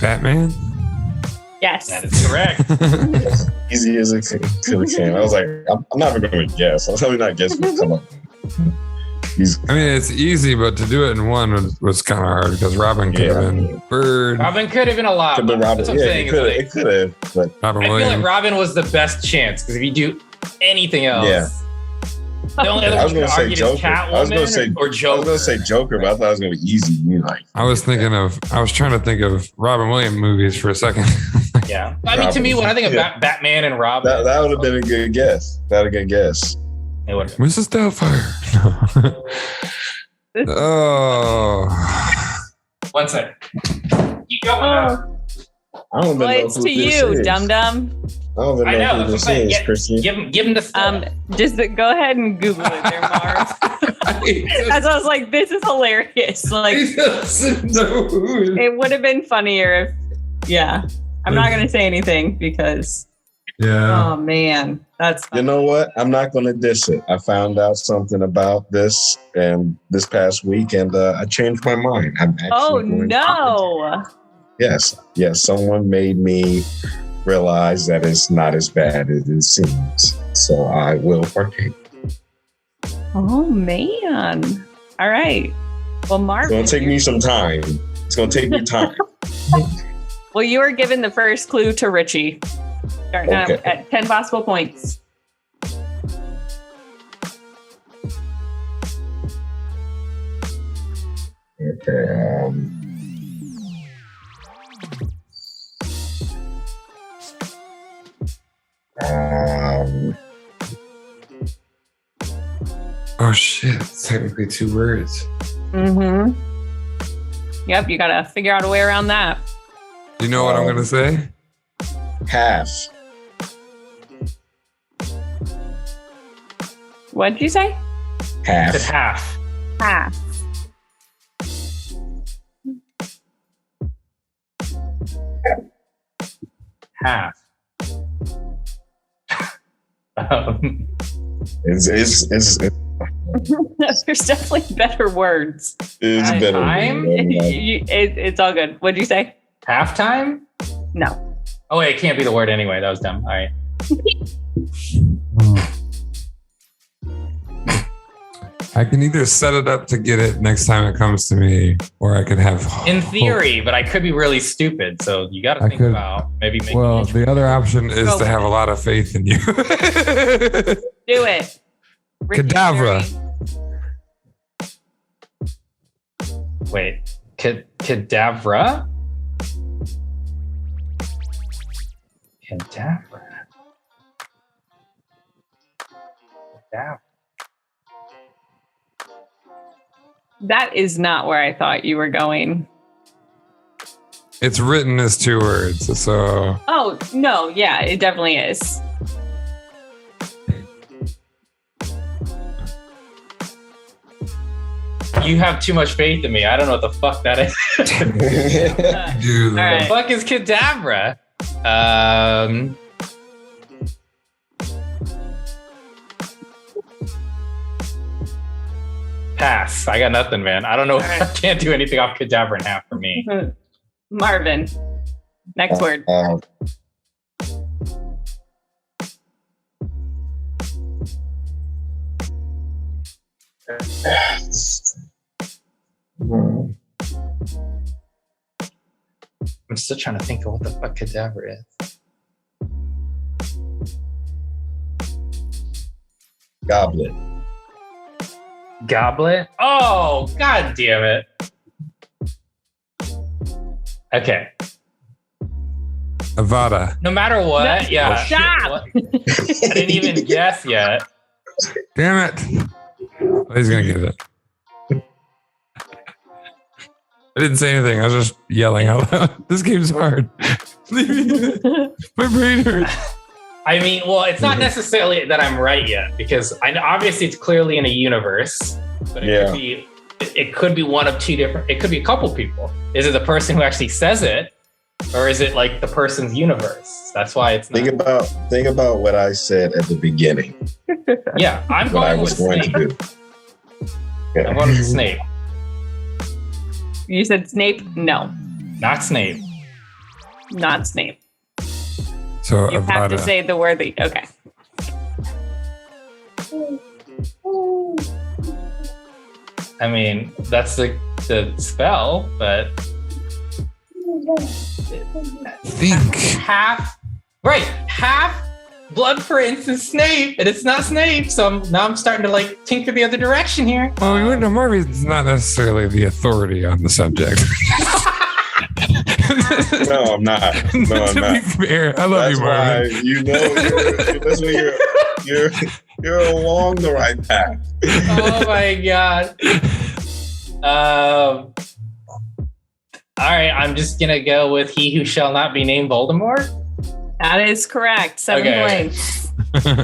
Batman? Yes. That is correct. Easy as it could have came. I was like, I'm not even going to guess. I'm probably not guessing. Come on. I mean, it's easy, but to do it in one was kind of hard because Robin could have been Bird, Robin could have been a lot. Could have been Robin. That's what I'm Yeah, saying. it could have. But Robin I feel like Williams. Robin was the best chance because if you do anything else, Yeah. the only other I was one you going could to say argue is Joker. I was going to say Catwoman or Joker. I was going to say Joker, but I thought it was going to be easy. You like? I was trying to think of Robin Williams movies for a second. Yeah. I mean, to me, when I think of Yeah. Batman and Robin, That would have been a good guess. That would have been a good guess. it would have been. Mrs. Doubtfire. Oh. 1 second. Keep going. Oh, I don't well, know it's who to this you, is. dum dum. don't even I know know. who That's this what I'm is, saying. Christy. Give him the stuff. Just go ahead and Google it there, Marv. As I was like, this is hilarious. Like, He doesn't know who it it would have been funnier if, yeah. I'm not going to say anything because, Yeah. oh man, that's funny. You know what? I'm not going to diss it. I found out something about this this past week, and I changed my mind. I'm actually Oh going no. Yes. Someone made me realize that it's not as bad as it seems. So I will partake. Oh man. All right. Well, It's Marvin. going to take me some time. It's going to take me time. Well, you were given the first clue to Richie. Starting out Okay. at 10 possible points. Okay. Oh shit! It's technically 2 words. Mm-hmm. Yep, you got to figure out a way around that. You know what I'm gonna say? Half. What'd you say? Half. It's half. Half. Half. It's There's definitely better words. better. Time? It's all good. What'd you say? Halftime? No. Oh wait, it can't be the word anyway. That was dumb. All right. I can either set it up to get it next time it comes to me, or I could have. In theory, but I could be really stupid. So you got to I think could- about maybe making. Well, each- the other option is Go to have a lot of faith in you. Do it. Ricky, Cadabra. Jerry. Wait, cadavra? Cadavra. Cadavra. That is not where I thought you were going. It's written as 2 words, so Oh, no. Yeah, it definitely is. You have too much faith in me. I don't know what the fuck that is. do All right. The fuck is cadavra? Pass. I got nothing, man. I don't know. right. I can't do anything off cadavra in half for me. Marvin. Next word. I'm still trying to think of what the fuck cadavra is. Goblet. Goblet? Oh, god damn it. Okay. Avada. No matter what, No, yeah. stop. Shit, what? I didn't even guess yet. Damn it! Oh, he's gonna get it. I didn't say anything. I was just yelling out loud. This game's hard. My brain hurts. I mean, well, it's not necessarily that I'm right yet, because I know obviously it's clearly in a universe, but it could be one of 2 different. It could be a couple people. Is it the person who actually says it, or is it like the person's universe? That's why it's not. Think about what I said at the beginning. Yeah, I'm What I going was with going Snape. to do. I'm going with Snape, You said Snape? No, not Snape. not Snape. So You have to Avada. say the word that. Okay. I mean, that's the spell, but Think. half blood, for instance, Snape, and it's not Snape. So now I'm starting to like tinker the other direction here. Well, you know, Marvin's not necessarily the authority on the subject. No, I'm not. No, I'm to not. be fair, I love That's you, why Marvin. that's when you're along the right path. Oh my god. All right, I'm just gonna go with he who shall not be named Voldemort. That is correct. 7 points. Because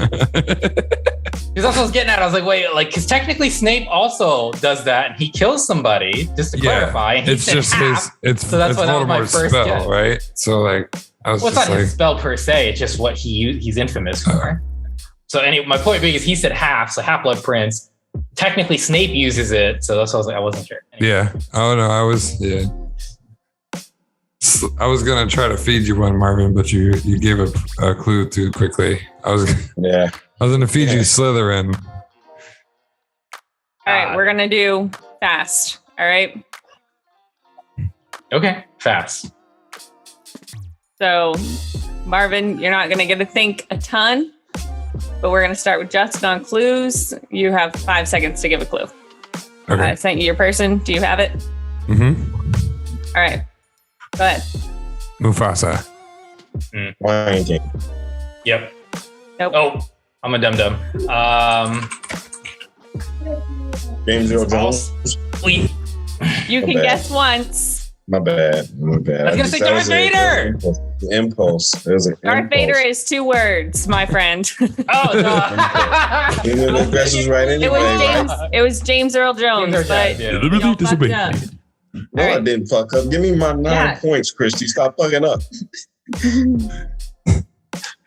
that's what I was getting at. I was like, wait, like, because technically Snape also does that, and he kills somebody. Just to clarify, and it's just half, it's so that's why that was my Voldemort's first spell, guess. right? So like, I was it's just not like, his spell per se. It's just what he's infamous for. So anyway, my point being is he said half, so Half-Blood Prince. Technically, Snape uses it, so that's why I was like, I wasn't sure. Anyway. yeah. Oh no, I was gonna try to feed you one, Marvin, but you gave a clue too quickly. I was gonna feed you Slytherin. All right, we're gonna do fast. All right. Okay, fast. So, Marvin, you're not gonna get to think a ton, but we're gonna start with Justin on clues. You have 5 seconds to give a clue. Okay. I sent you your person. Do you have it? Mm-hmm. All right. Go ahead. Mufasa. Lion King. Yep. Nope. Oh, I'm a dum-dum. James Earl Jones. Wait. You can guess once. My bad. I was gonna say Darth Vader. Impulse. It was an Darth impulse. Vader is 2 words, my friend. Oh, no. You knew the guess was right anyway. It was James Earl Jones, James Earl but Jones, yeah. y'all fucked up. No, All right. I didn't fuck up. Give me my 9 points, Christy. Stop fucking up.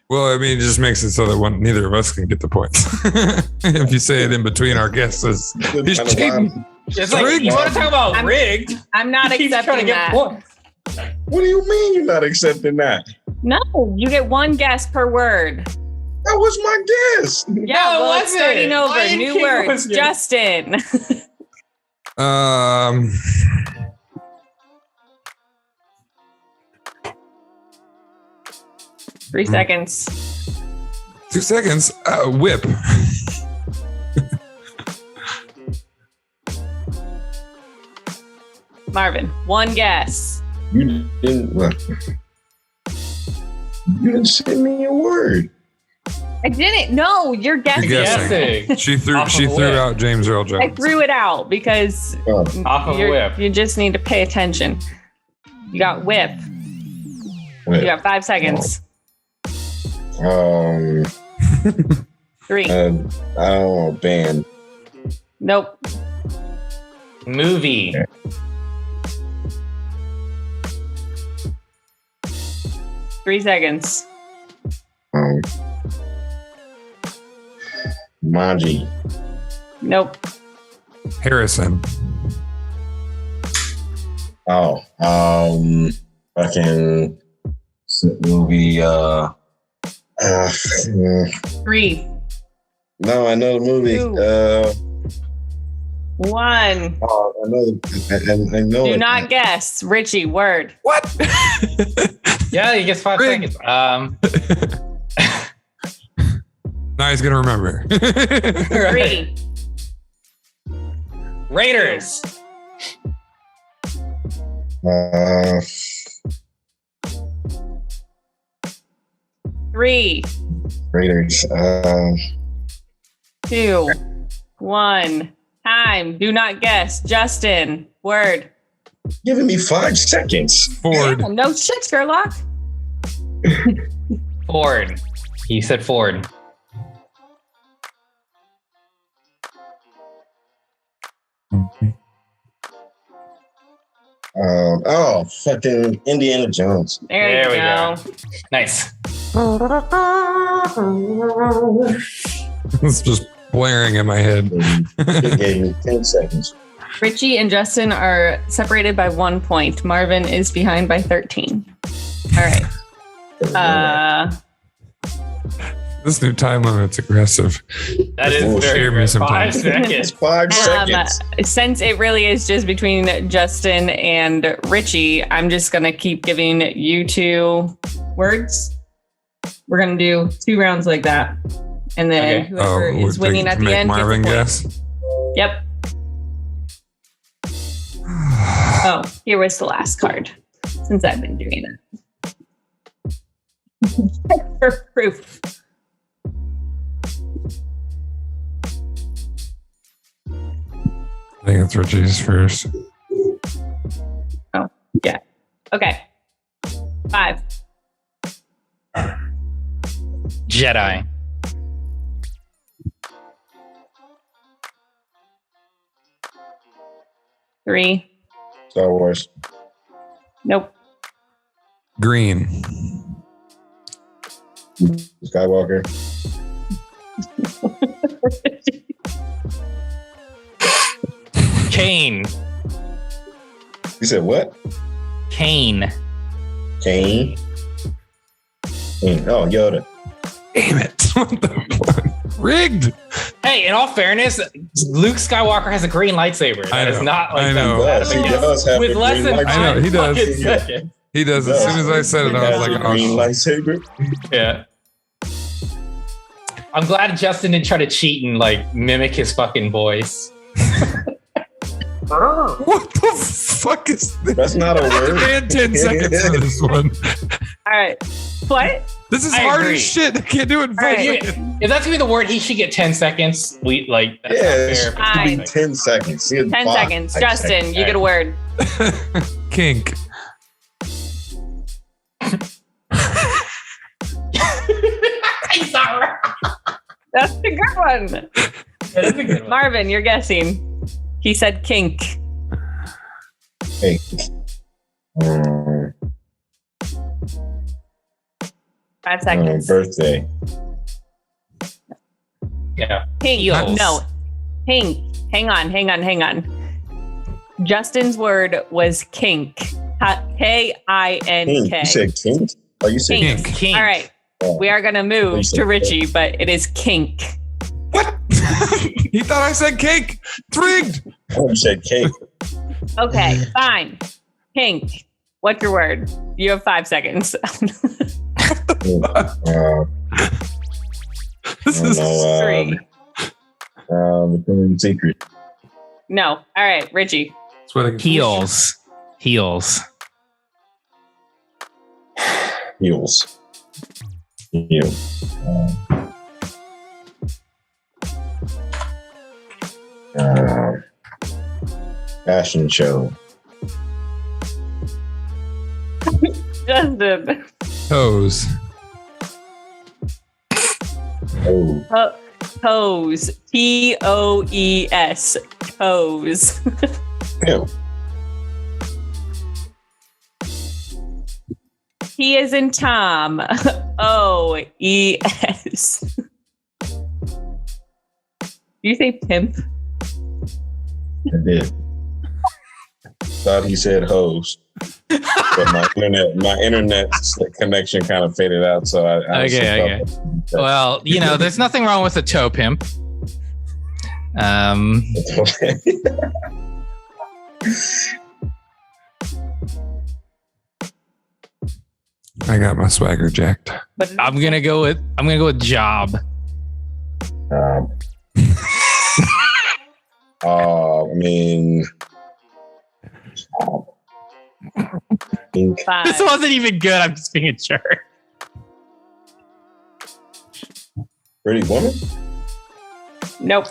Well, I mean, it just makes it so that neither of us can get the points. If you say it in between our guesses, he's cheating. It's like, you want to talk about rigged? I'm not He's trying to accepting get that. points. What do you mean you're not accepting that? No, you get 1 guess per word. That was my guess. Yeah, No, it well, it's wasn't. starting over. Lion New King words. was good. Justin. 3 seconds. 2 seconds. Whip. Marvin, 1 guess. You didn't send me a word. I didn't. No, you're guessing. You're guessing. She threw out James Earl Jones. I threw it out because Off of whip. you just need to pay attention. You got whip. You got 5 seconds. 3. I don't know, band. Nope. Movie. 3 seconds. Manji. Nope. Harrison. Oh, fucking movie. 3, No, I know the movie. 1. Oh, I know Do it. not guess. Richie, word. What? Yeah, he gets 5 Rigged. seconds. Now he's gonna remember. 3. Raiders. 3, Raiders. 2, 1. Time. Do not guess. Justin, word. Giving me 5 seconds. Ford. Yeah, no shit, Sherlock. Ford. He said Ford. Fucking Indiana Jones. There we you go. Nice. It's just blaring in my head. It gave me 10 seconds. Richie and Justin are separated by 1 point. Marvin is behind by 13. All right. This new time limit's aggressive. That is Bullshit. very Hear me good. 5 sometimes. seconds. It's 5 seconds. Since it really is just between Justin and Richie, I'm just going to keep giving you 2 words. We're going to do 2 rounds like that. And then Okay. whoever is winning at the end Marvin gets a point. guess. Yep. Oh, here was the last card since I've been doing it. For proof. I think it's Richie's first. Oh, yeah. Okay. 5. Jedi. Three. Star Wars. Nope. Green. Skywalker. Kane. You said what? Kane. Kane. Oh, Yoda. Damn it. What the fuck? Rigged. Hey, in all fairness, Luke Skywalker has a green lightsaber. That is not like I that. know. Yes, he does have With a less green than lightsaber. I know, he 5 does. fucking seconds. He does. As soon as I said it, I was like, green oh, lightsaber. Yeah. I'm glad Justin didn't try to cheat and like mimic his fucking voice. what the fuck is this? That's not a word. Man, 10 seconds for this one. All right. What? This is I hard agree. as shit. I can't do it in 5 right. seconds. If that's gonna be the word, he should get 10 seconds. We like that's Yeah, it not should fair. be 10 seconds. 10 seconds. Justin, you get a word. Kink. He's not right. That's a good one. That is a good one. Marvin, you're guessing. He said kink. Hey. 5 seconds. Birthday. Yeah. Pink. Heels. No. Pink. Hang on. Justin's word was kink. K-I-N-K. Kink. You said kink? Oh, you said Kink. Kink. All right. Oh. We are going to move to Richie, but it is kink. What? He thought I said cake. It's rigged. Oh, you said cake. Okay, fine. Kink. What's your word? You have 5 seconds. This is Three. The Queen's Secret. No. All right, Richie. sweating. Heels. Heels. Fashion show. Justin. Toes. Oh, Toes. T-O-E-S. Toes. ew. He is in Tom. O-E-S. Do you say pimp? I did. Thought he said hose. But my internet connection kind of faded out, so I Okay. Well, there's nothing wrong with a toe pimp. I got my swagger jacked. But I'm gonna go with job. I mean, Five. This wasn't even good. I'm just being a jerk. Pretty Woman. Nope.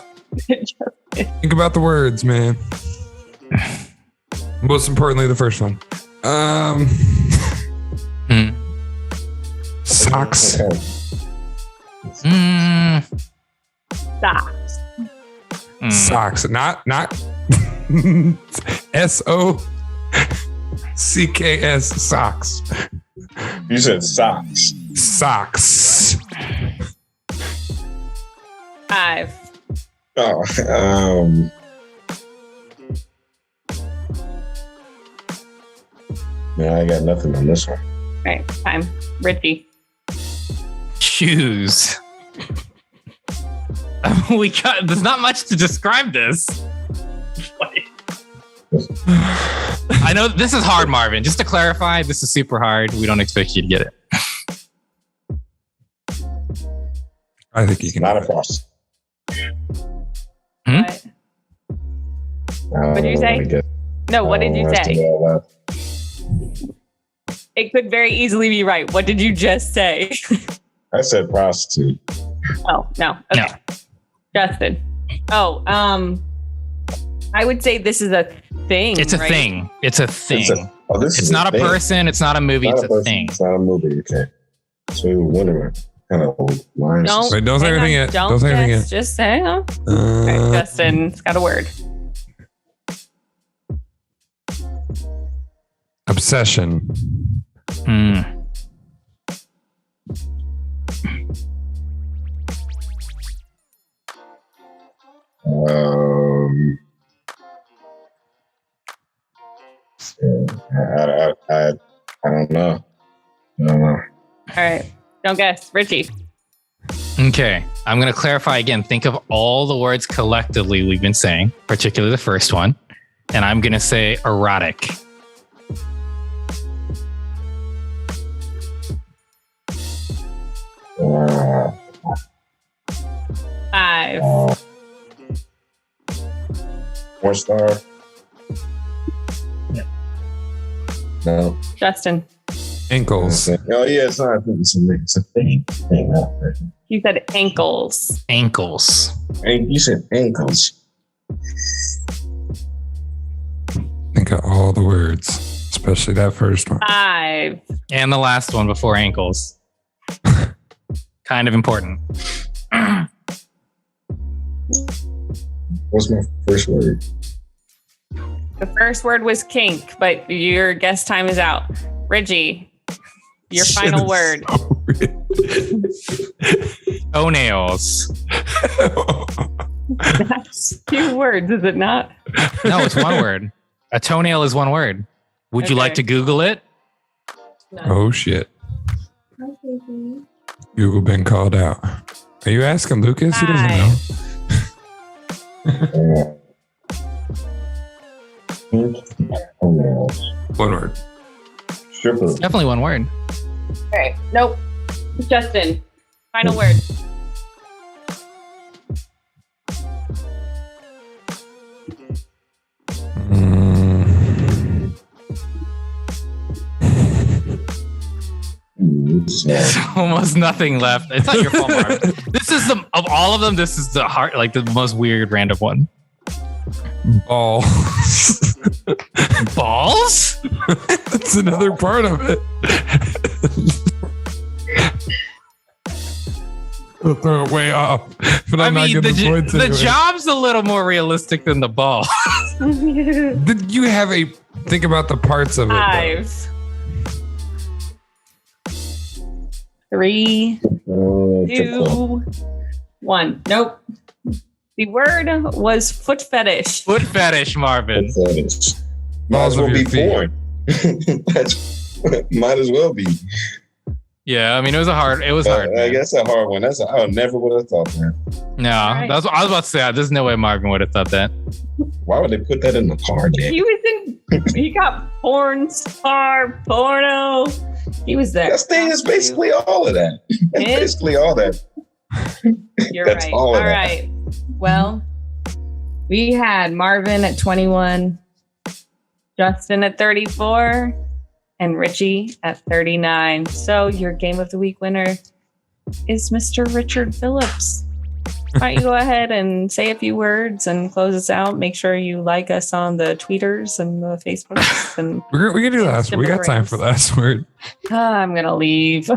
Think about the words, man. Most importantly, the first one. Socks. Socks. Socks. Not S-O-C-K-S. Socks. You said socks. Socks. 5. Oh, no, I got nothing on this one. All right, time. Richie. Shoes. There's not much to describe this. I know this is hard, Marvin. Just to clarify, this is super hard. We don't expect you to get it. I think you can. Not a cross. What? What did you say? No, what did you say? It could very easily be right. What did you just say? I said prostitute. Oh, no. Okay. No. Justin. Oh, I would say this is a thing. It's a right? thing. It's a thing. This It's is not a thing. person. It's not a movie. It's a person, thing. It's not a movie. Okay. So we were wondering. kind of lines. Wait, don't say hang anything on, yet. Don't say anything yet. Just say, okay, Justin's got a word. Obsession. I don't know. All right. Don't guess. Richie. Okay. I'm going to clarify again. Think of all the words collectively we've been saying, particularly the first one. And I'm going to say erotic. Five. 4-star. No. Justin. Ankles. Oh yeah, it's not. I think it's a thing. You said ankles. Ankles. You said ankles. Think of all the words, especially that first one. 5. And the last one before ankles. Kind of important. What's my first word? The first word was kink, but your guess time is out. Reggie, your final word. Toenails. That's 2 words, is it not? No, it's one word. A toenail is one word. Would you like to Google it? No. Oh shit. Google been called out. Are you asking Lucas? He doesn't know. One word. Stripper. It's definitely one word. All right. Nope. Justin, final word. There's almost nothing left. It's not your fault, Marvin. This is of all of them, this is the hard, like the most weird random one. Ball. Balls? That's another part of it. I'll throw it way off. But I'm not going to point to the it. job's a little more realistic than the ball. Did you have a think about the parts of it? 5. 3, 2, 1. Nope. The word was foot fetish. Foot fetish, Marvin. Might as well of be your feet. porn. Might as well be. Yeah, I mean it was hard. I Man. guess a hard one. I never would have thought that. No, Right. that's what I was about to say. There's no way Marvin would have thought that. Why would they put that in the card game? He got porn star, porno. He was there. That thing is basically all of that. That's It- basically all that. You're That's right. all All of that. right. Well, we had Marvin at 21, Justin at 34, and Richie at 39. So your game of the week winner is Mr. Richard Phillips. Why don't you go ahead and say a few words and close us out? Make sure you like us on the tweeters and the Facebooks. And We can do last. We got time for last word. I'm gonna leave.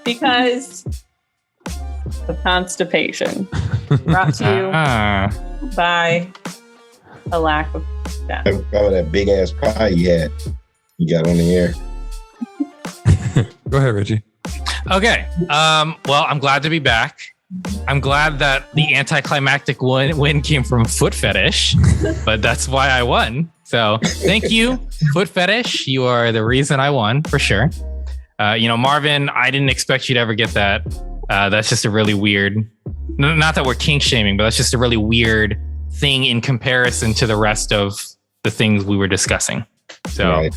Because of constipation. Brought to you by a lack of that. Probably that big ass pie you got on the air. Go ahead, Richie. Okay. Well, I'm glad to be back. I'm glad that the anticlimactic win came from foot fetish, but that's why I won. So thank you, foot fetish. You are the reason I won for sure. Marvin, I didn't expect you to ever get that. That's just a really weird, not that we're kink shaming, but that's just a really weird thing in comparison to the rest of the things we were discussing. So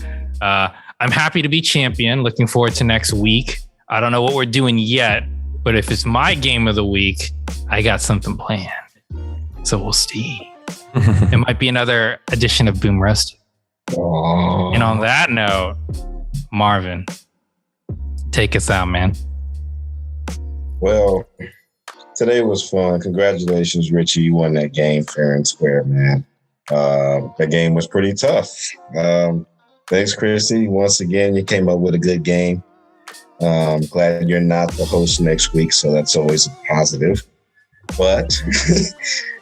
I'm happy to be champion. Looking forward to next week. I don't know what we're doing yet, but if it's my game of the week, I got something planned. So we'll see. It might be another edition of Boom Roasted. Oh. And on that note, Marvin, take us out, man. Well, today was fun. Congratulations, Richie. You won that game fair and square, man. That game was pretty tough. Thanks, Christy. Once again, you came up with a good game. Glad you're not the host next week, so that's always a positive. But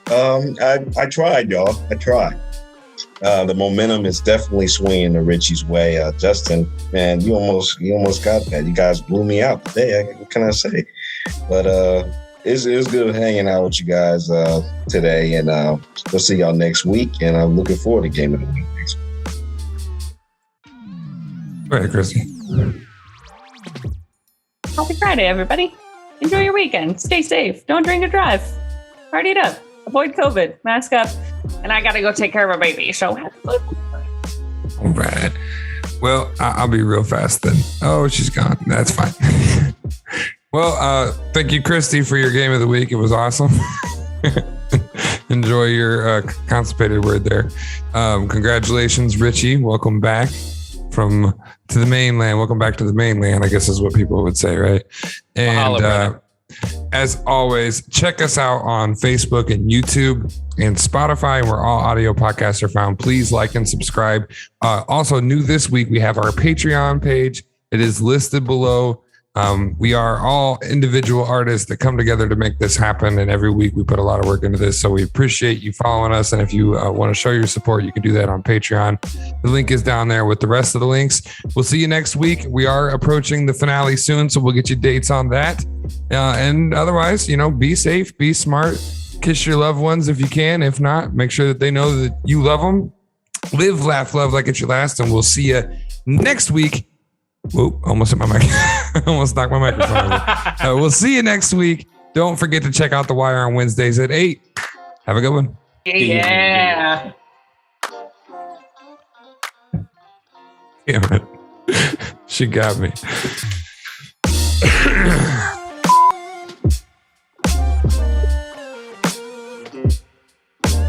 I tried, y'all. I tried. The momentum is definitely swinging to Richie's way. Justin, man, you almost got that. You guys blew me out today. What can I say? But it was good hanging out with you guys today, and we'll see y'all next week. And I'm looking forward to Game of the Week next week. Go ahead, Christy. Happy Friday, everybody. Enjoy your weekend. Stay safe. Don't drink or drive. Party it up. Avoid COVID. Mask up. And I got to go take care of a baby. So have fun. All right. Well, I'll be real fast then. Oh, she's gone. That's fine. Well, thank you, Christy, for your game of the week. It was awesome. Enjoy your constipated word there. Congratulations, Richie. Welcome back to the mainland. Welcome back to the mainland, I guess is what people would say, right? And as always, check us out on Facebook and YouTube and Spotify, where all audio podcasts are found. Please like and subscribe. Also, new this week, we have our Patreon page. It is listed below. We are all individual artists that come together to make this happen. And every week we put a lot of work into this. So we appreciate you following us. And if you want to show your support, you can do that on Patreon. The link is down there with the rest of the links. We'll see you next week. We are approaching the finale soon, so we'll get you dates on that. And otherwise, be safe, be smart, kiss your loved ones if you can. If not, make sure that they know that you love them. Live, laugh, love like it's your last. And we'll see you next week. Whoop, almost hit my mic. Almost knocked my microphone over. We'll see you next week. Don't forget to check out The Wire on Wednesdays at 8. Have a good one. Yeah. Damn it. She got me.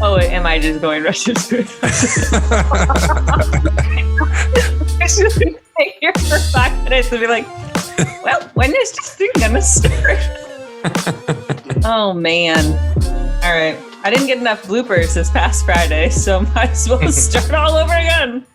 Oh, am I just going Russian food? I should stay here for 5 minutes and be like, well, when is this thing gonna start? Oh, man. All right. I didn't get enough bloopers this past Friday, so might as well start all over again.